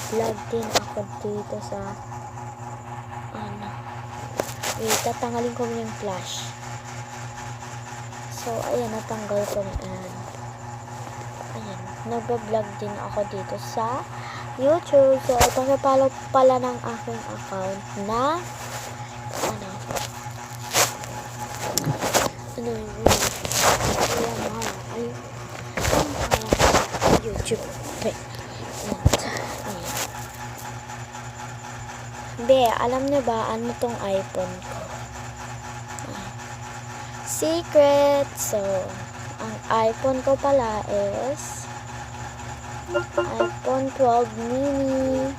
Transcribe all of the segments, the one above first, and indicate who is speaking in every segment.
Speaker 1: nag-vlog din ako dito sa ano. Wait, tatanggalin ko yung flash. So, ayan, natanggal ko na. Ayan, nag-vlog din ako dito sa YouTube. So, pakipollow pala ng aking account na YouTube. Be, alam niyo ba ano tong iPhone ko? Secret. So, ang iPhone ko pala is iPhone 12 mini.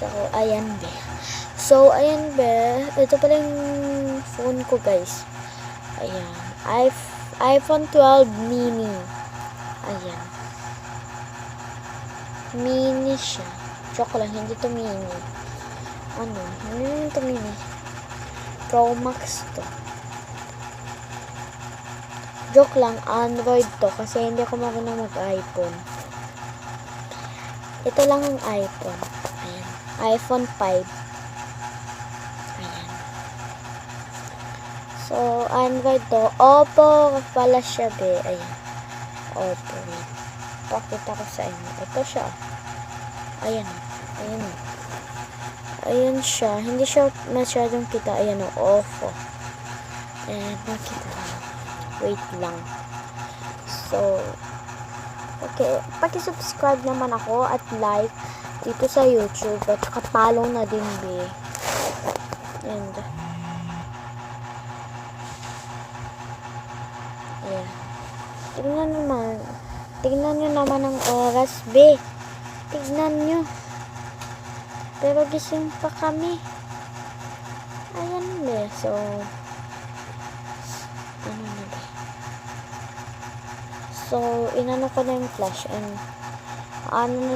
Speaker 1: So, ayan be. So, ayan be. Ito pala yung phone ko, guys. Ayan. iPhone 12 mini. Ayan. Mini siya. Joke lang, hindi to mini. Ano? Hindi to mini. Pro Max to. Joke lang, Android to. Kasi hindi ako marunong mag-iPhone. Ito lang ang iPhone. Ayan. iPhone 5. Ayan. So, Android to. Oppo pala siya, be. Ayan. Oppo. Pakita ko sa inyo. Ito siya. Ayan. Ayan. Ayan siya. Hindi siya masyadong kita. Ayan o. Oppo. Ayan. Nakita na. Wait lang. So, okay. Paki-subscribe naman ako at like dito sa YouTube. At saka follow na din, be. And, ayan. Tignan nyo naman ang oras, be. Tignan nyo. Pero gising pa kami. Ayan, be. So, ano na, be. So, inano ko na yung flash and ano na